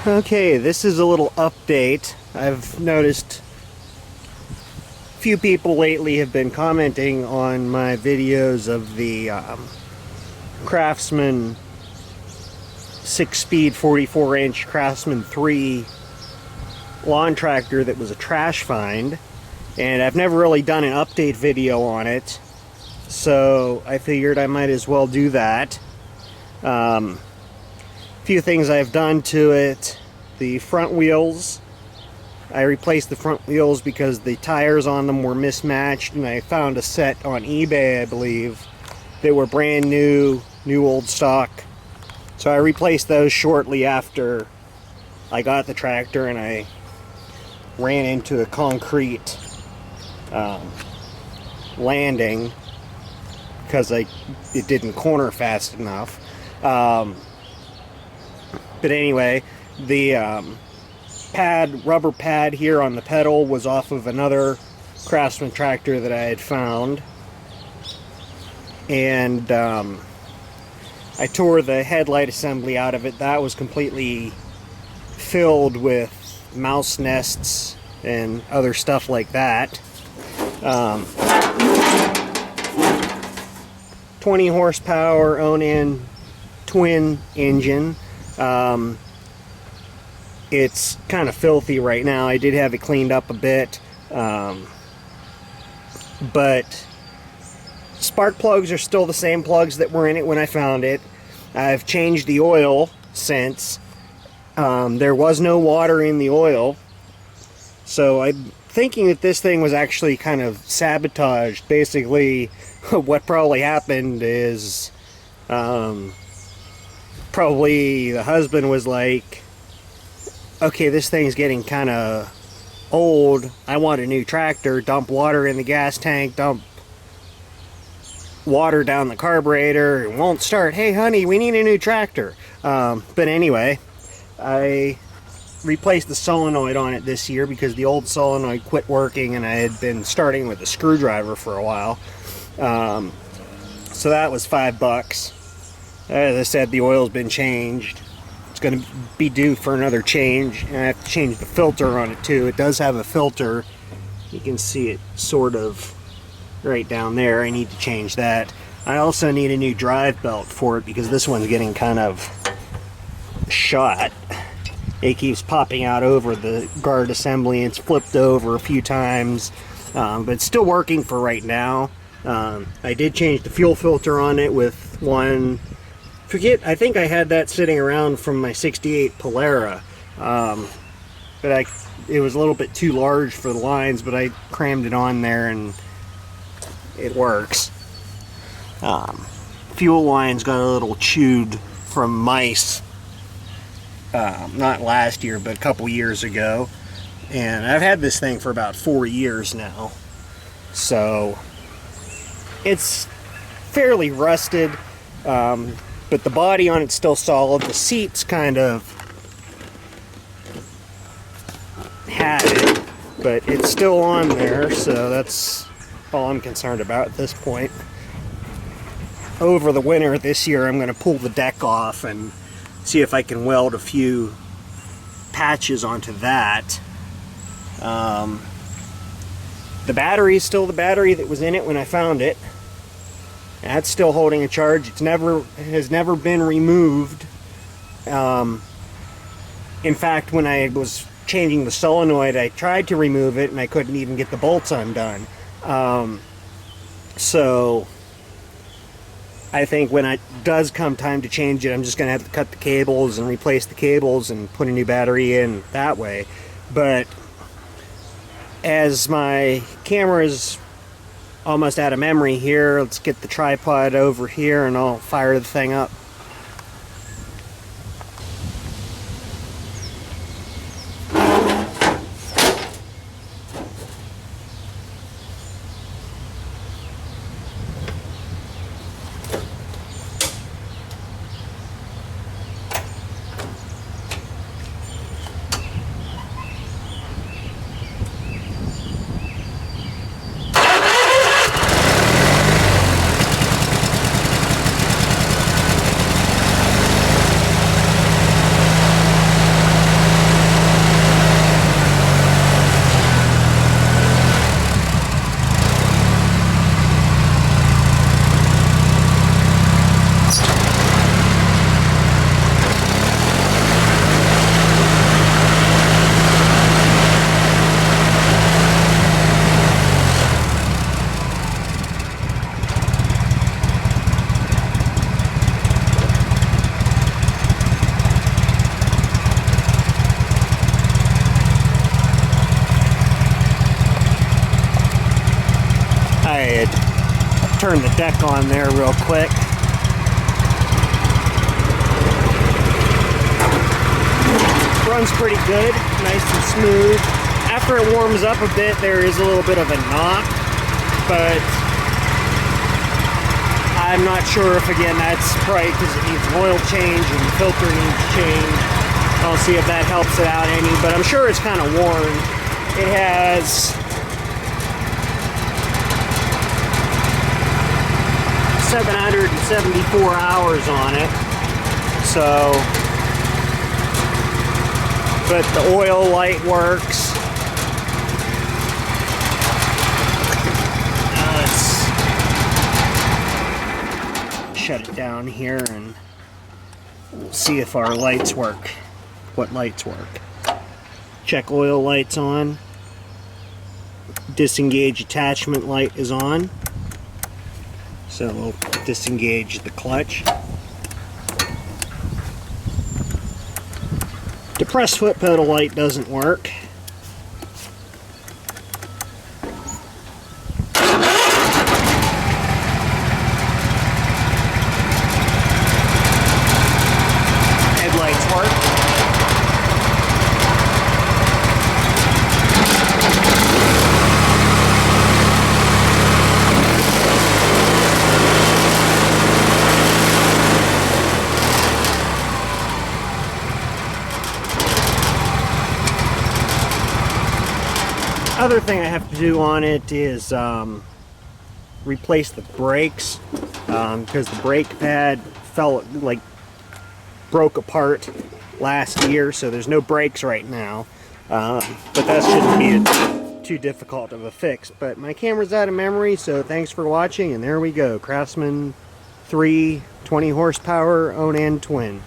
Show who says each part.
Speaker 1: Okay, this is a little update. I've noticed a few people lately have been commenting on my videos of the Craftsman 6-speed 44-inch Craftsman III lawn tractor that was a trash find, and I've never really done an update video on it, so I figured I might as well do that. Few things I've done to it. The front wheels, I replaced the front wheels because the tires on them were mismatched, and I found a set on eBay, I believe, that were brand new old stock. So I replaced those shortly after I got the tractor, and I ran into a concrete landing because it didn't corner fast enough. But anyway, the rubber pad here on the pedal was off of another Craftsman tractor that I had found. And I tore the headlight assembly out of it. That was completely filled with mouse nests and other stuff like that. 20 horsepower Onan twin engine. It's kind of filthy right now. I did have it cleaned up a bit, but spark plugs are still the same plugs that were in it when I found it. I've changed the oil since. There was no water in the oil, so I'm thinking that this thing was actually kind of sabotaged. Basically, what probably happened is probably the husband was like, okay, this thing's getting kind of old, I want a new tractor. Dump water in the gas tank, dump water down the carburetor, it won't start. Hey honey, we need a new tractor. But anyway, I replaced the solenoid on it this year because the old solenoid quit working, and I had been starting with a screwdriver for a while. So that was $5. As I said, the oil's been changed. It's going to be due for another change, and I have to change the filter on it too. It does have a filter. You can see it sort of right down there. I need to change that. I also need a new drive belt for it because this one's getting kind of shot. It keeps popping out over the guard assembly. It's flipped over a few times, but it's still working for right now. I did change the fuel filter on it with one. I think I had that sitting around from my 68 Polara, but it was a little bit too large for the lines, but I crammed it on there and it works. Fuel lines got a little chewed from mice, not last year, but a couple years ago, and I've had this thing for about 4 years now, so it's fairly rusted. But the body on it's still solid. The seats kind of had it, but it's still on there, so that's all I'm concerned about at this point. Over the winter this year, I'm going to pull the deck off and see if I can weld a few patches onto that. The battery is still the battery that was in it when I found it. That's still holding a charge. It has never been removed. In fact, when I was changing the solenoid, I tried to remove it and I couldn't even get the bolts undone. So I think when it does come time to change it, I'm just going to have to cut the cables and replace the cables and put a new battery in that way. But as my camera is almost out of memory here, let's get the tripod over here and I'll fire the thing up. turn the deck on there real quick. Runs pretty good, nice and smooth. After it warms up a bit, there is a little bit of a knock, but I'm not sure if, again, that's probably because it needs an oil change and the filter needs change. I'll see if that helps it out any, but I'm sure it's kind of worn. It has 774 hours on it, so, but the oil light works. Let's shut it down here and we'll see if our lights work. What lights work? Check oil lights on. Disengage attachment light is on. So we'll disengage the clutch. Depressed foot pedal light doesn't work. Headlights work. Other thing I have to do on it is replace the brakes because the brake pad broke apart last year, so there's no brakes right now, but that shouldn't be too difficult of a fix. But my camera's out of memory, so thanks for watching, and there we go, Craftsman 3 20 horsepower Onan twin.